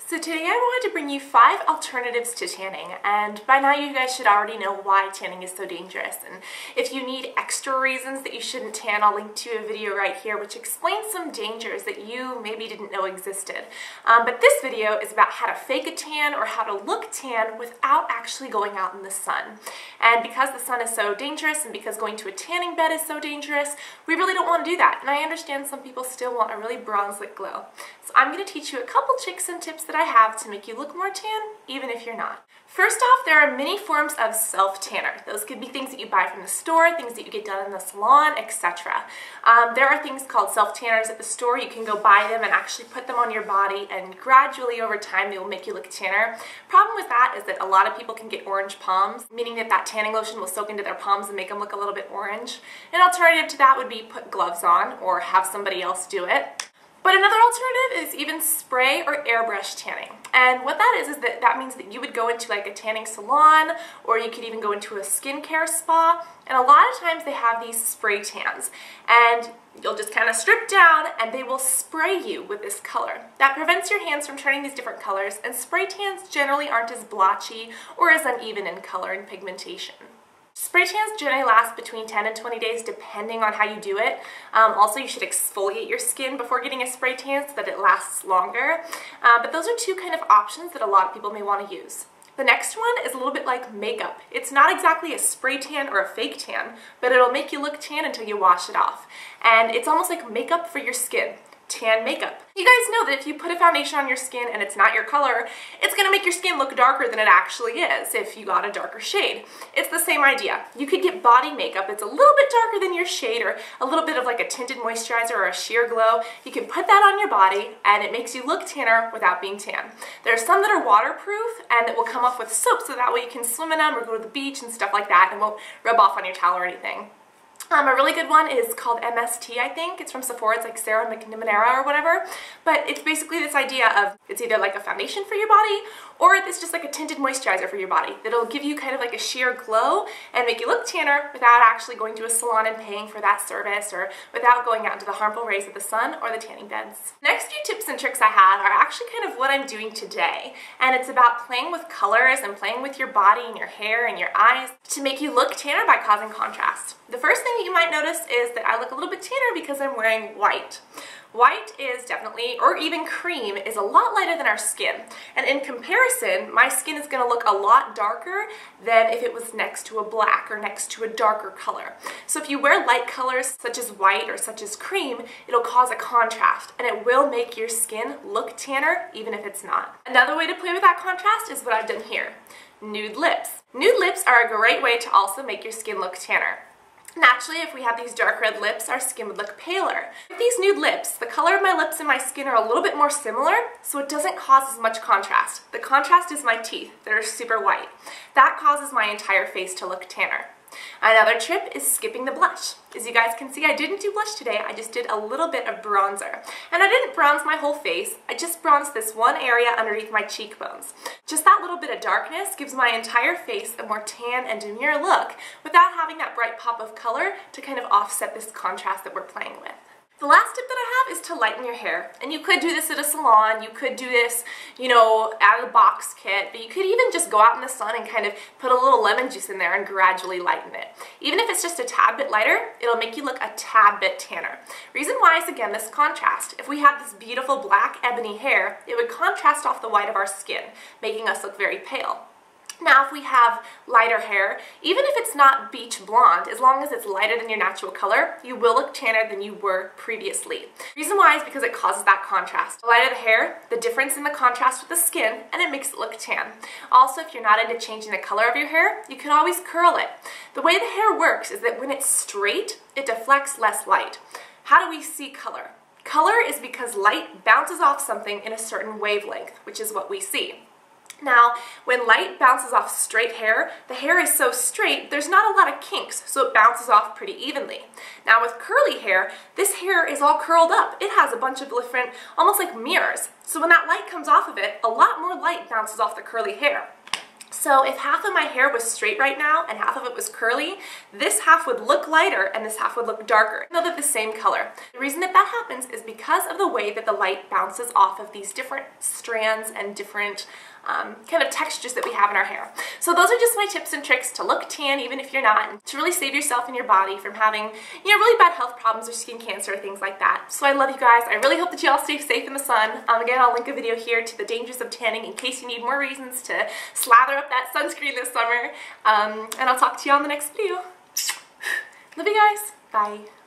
So today I wanted to bring you 5 alternatives to tanning, and by now you guys should already know why tanning is so dangerous. And if you need extra reasons that you shouldn't tan, I'll link to a video right here which explains some dangers that you maybe didn't know existed. But this video is about how to fake a tan or how to look tan without actually going out in the sun. And because the sun is so dangerous and because going to a tanning bed is so dangerous, we really don't want to do that. And I understand some people still want a really bronze-like glow. So I'm going to teach you a couple tricks and tips that I have to make you look more tan, even if you're not. First off, there are many forms of self-tanner. Those could be things that you buy from the store, things that you get done in the salon, etc. There are things called self-tanners at the store. You can go buy them and actually put them on your body, and gradually over time they will make you look tanner. Problem with that is that a lot of people can get orange palms, meaning that tanning lotion will soak into their palms and make them look a little bit orange. An alternative to that would be put gloves on or have somebody else do it. But another alternative is even spray or airbrush tanning. And what that is that means that you would go into like a tanning salon, or you could even go into a skincare spa, and a lot of times they have these spray tans. And you'll just kind of strip down and they will spray you with this color. That prevents your hands from turning these different colors, and spray tans generally aren't as blotchy or as uneven in color and pigmentation. Spray tans generally last between 10 and 20 days depending on how you do it. Also, you should exfoliate your skin before getting a spray tan so that it lasts longer. But those are two kind of options that a lot of people may want to use. The next one is a little bit like makeup. It's not exactly a spray tan or a fake tan, but it'll make you look tan until you wash it off. And it's almost like makeup for your skin. Tan makeup. You guys know that if you put a foundation on your skin and it's not your color, it's going to make your skin look darker than it actually is if you got a darker shade. It's the same idea. You could get body makeup that's a little bit darker than your shade, or a little bit of like a tinted moisturizer or a sheer glow. You can put that on your body and it makes you look tanner without being tan. There are some that are waterproof and that will come off with soap, so that way you can swim in them or go to the beach and stuff like that and won't rub off on your towel or anything. A really good one is called MST, I think. It's from Sephora. It's like Sarah McNamara or whatever. But it's basically this idea of it's either like a foundation for your body or it's just like a tinted moisturizer for your body that'll give you kind of like a sheer glow and make you look tanner without actually going to a salon and paying for that service, or without going out into the harmful rays of the sun or the tanning beds. Next few tips and tricks I have are actually kind of what I'm doing today. And it's about playing with colors and playing with your body and your hair and your eyes to make you look tanner by causing contrast. The first thing that you might notice is that I look a little bit tanner because I'm wearing white. White is definitely, or even cream, is a lot lighter than our skin. And in comparison, my skin is going to look a lot darker than if it was next to a black or next to a darker color. So if you wear light colors such as white or such as cream, it'll cause a contrast and it will make your skin look tanner even if it's not. Another way to play with that contrast is what I've done here. Nude lips. Nude lips are a great way to also make your skin look tanner. Naturally, if we have these dark red lips, our skin would look paler. With these nude lips, the color of my lips and my skin are a little bit more similar, so it doesn't cause as much contrast. The contrast is my teeth that are super white. That causes my entire face to look tanner. Another tip is skipping the blush. As you guys can see, I didn't do blush today, I just did a little bit of bronzer. And I didn't bronze my whole face, I just bronzed this one area underneath my cheekbones. Just that little bit of darkness gives my entire face a more tan and demure look without having that bright pop of color to kind of offset this contrast that we're playing with. The last tip that I have is to lighten your hair. And you could do this at a salon, you could do this, out of a box kit, but you could even just go out in the sun and kind of put a little lemon juice in there and gradually lighten it. Even if it's just a tad bit lighter, it'll make you look a tad bit tanner. Reason why is, again, this contrast. If we have this beautiful black ebony hair, it would contrast off the white of our skin, making us look very pale. Now, if we have lighter hair, even if it's not beach blonde, as long as it's lighter than your natural color, you will look tanner than you were previously. The reason why is because it causes that contrast. The lighter the hair, the difference in the contrast with the skin, and it makes it look tan. Also, if you're not into changing the color of your hair, you can always curl it. The way the hair works is that when it's straight, it deflects less light. How do we see color? Color is because light bounces off something in a certain wavelength, which is what we see. Now, when light bounces off straight hair, the hair is so straight, there's not a lot of kinks, so it bounces off pretty evenly. Now with curly hair, this hair is all curled up. It has a bunch of different, almost like mirrors. So when that light comes off of it, a lot more light bounces off the curly hair. So if half of my hair was straight right now and half of it was curly, this half would look lighter and this half would look darker, though they're the same color. The reason that that happens is because of the way that the light bounces off of these different strands and different kind of textures that we have in our hair. So those are just my tips and tricks to look tan even if you're not, and to really save yourself and your body from having, really bad health problems or skin cancer or things like that. So I love you guys. I really hope that you all stay safe in the sun. Again, I'll link a video here to the dangers of tanning in case you need more reasons to slather up that sunscreen this summer. And I'll talk to you on the next video. Love you guys. Bye.